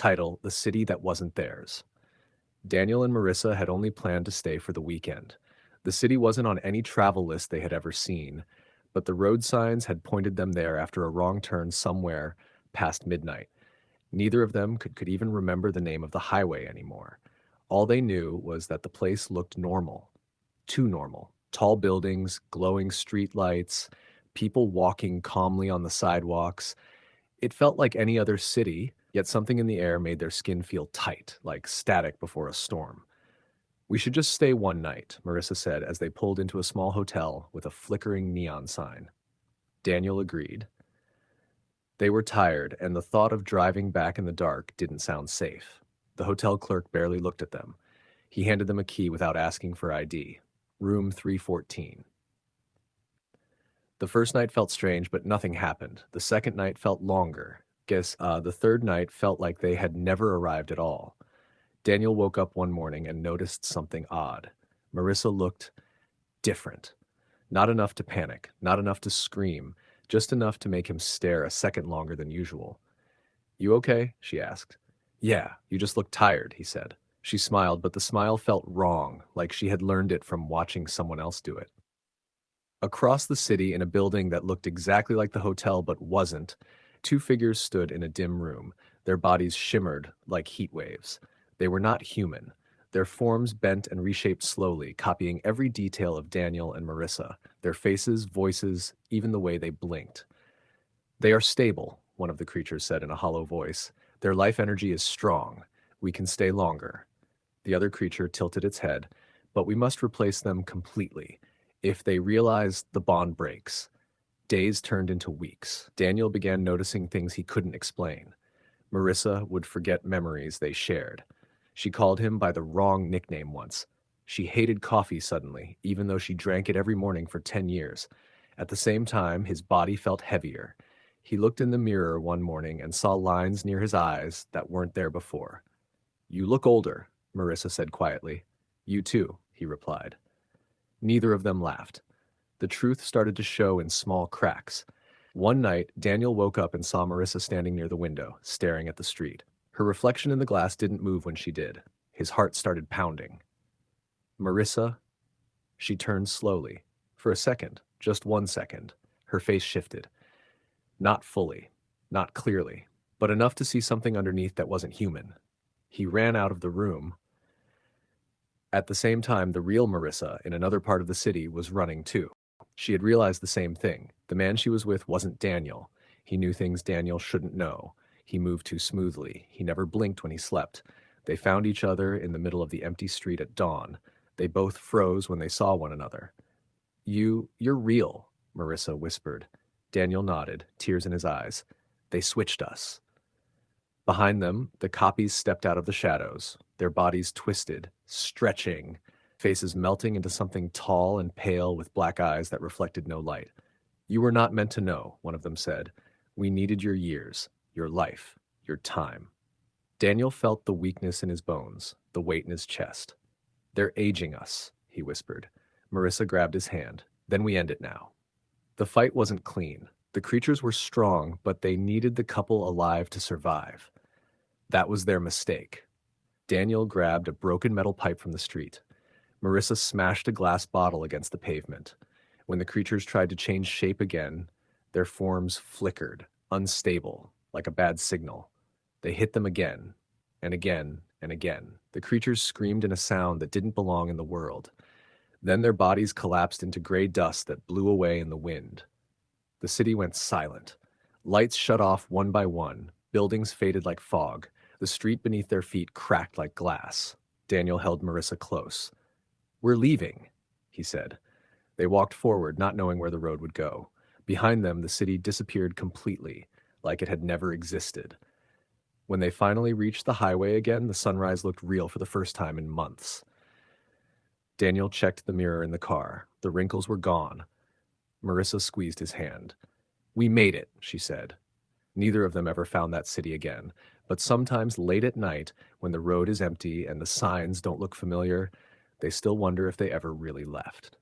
Title: The City That Wasn't Theirs. Daniel and Marissa had only planned to stay for the weekend. The city wasn't on any travel list they had ever seen, but the road signs had pointed them there after a wrong turn somewhere past midnight. Neither of them could even remember the name of the highway anymore. All they knew was that the place looked normal, too normal. Tall buildings, glowing street lights, people walking calmly on the sidewalks. It felt like any other city, yet something in the air made their skin feel tight, like static before a storm. "We should just stay one night," Marissa said as they pulled into a small hotel with a flickering neon sign. Daniel agreed. They were tired, and the thought of driving back in the dark didn't sound safe. The hotel clerk barely looked at them. He handed them a key without asking for ID. Room 314. The first night felt strange, but nothing happened. The second night felt longer. The third night felt like they had never arrived at all. Daniel woke up one morning and noticed something odd. Marissa looked different. Not enough to panic, not enough to scream, just enough to make him stare a second longer than usual. "You okay?" she asked. "Yeah, you just look tired," he said. She smiled, but the smile felt wrong, like she had learned it from watching someone else do it. Across the city, in a building that looked exactly like the hotel but wasn't, two figures stood in a dim room. Their bodies shimmered like heat waves. They were not human. Their forms bent and reshaped slowly, copying every detail of Daniel and Marissa, their faces, voices, even the way they blinked. "They are stable," one of the creatures said in a hollow voice. "Their life energy is strong. We can stay longer." The other creature tilted its head. "But we must replace them completely. If they realize, the bond breaks." Days turned into weeks. Daniel began noticing things he couldn't explain. Marissa would forget memories they shared. She called him by the wrong nickname once. She hated coffee suddenly, even though she drank it every morning for 10 years. At the same time, his body felt heavier. He looked in the mirror one morning and saw lines near his eyes that weren't there before. "You look older," Marissa said quietly. "You too," he replied. Neither of them laughed. The truth started to show in small cracks. One night, Daniel woke up and saw Marissa standing near the window, staring at the street. Her reflection in the glass didn't move when she did. His heart started pounding. "Marissa?" She turned slowly. For a second, just 1 second, her face shifted. Not fully, not clearly, but enough to see something underneath that wasn't human. He ran out of the room. At the same time, the real Marissa, in another part of the city, was running too. She had realized the same thing. The man she was with wasn't Daniel. He knew things Daniel shouldn't know. He moved too smoothly. He never blinked when he slept. They found each other in the middle of the empty street at dawn. They both froze when they saw one another. You're real," Marissa whispered. Daniel nodded, tears in his eyes. "They switched us." Behind them, the copies stepped out of the shadows, their bodies twisted, stretching, faces melting into something tall and pale with black eyes that reflected no light. "You were not meant to know," one of them said. "We needed your years, your life, your time." Daniel felt the weakness in his bones, the weight in his chest. "They're aging us," he whispered. Marissa grabbed his hand. "Then we end it now." The fight wasn't clean. The creatures were strong, but they needed the couple alive to survive. That was their mistake. Daniel grabbed a broken metal pipe from the street. Marissa smashed a glass bottle against the pavement. When the creatures tried to change shape again, their forms flickered, unstable, like a bad signal. They hit them again, and again, and again. The creatures screamed in a sound that didn't belong in the world. Then their bodies collapsed into gray dust that blew away in the wind. The city went silent. Lights shut off one by one. Buildings faded like fog. The street beneath their feet cracked like glass. Daniel held Marissa close. "We're leaving," he said. They walked forward, not knowing where the road would go. Behind them, the city disappeared completely, like it had never existed. When they finally reached the highway again, the sunrise looked real for the first time in months. Daniel checked the mirror in the car. The wrinkles were gone. Marissa squeezed his hand. "We made it," she said. Neither of them ever found that city again, but sometimes late at night, when the road is empty and the signs don't look familiar, they still wonder if they ever really left.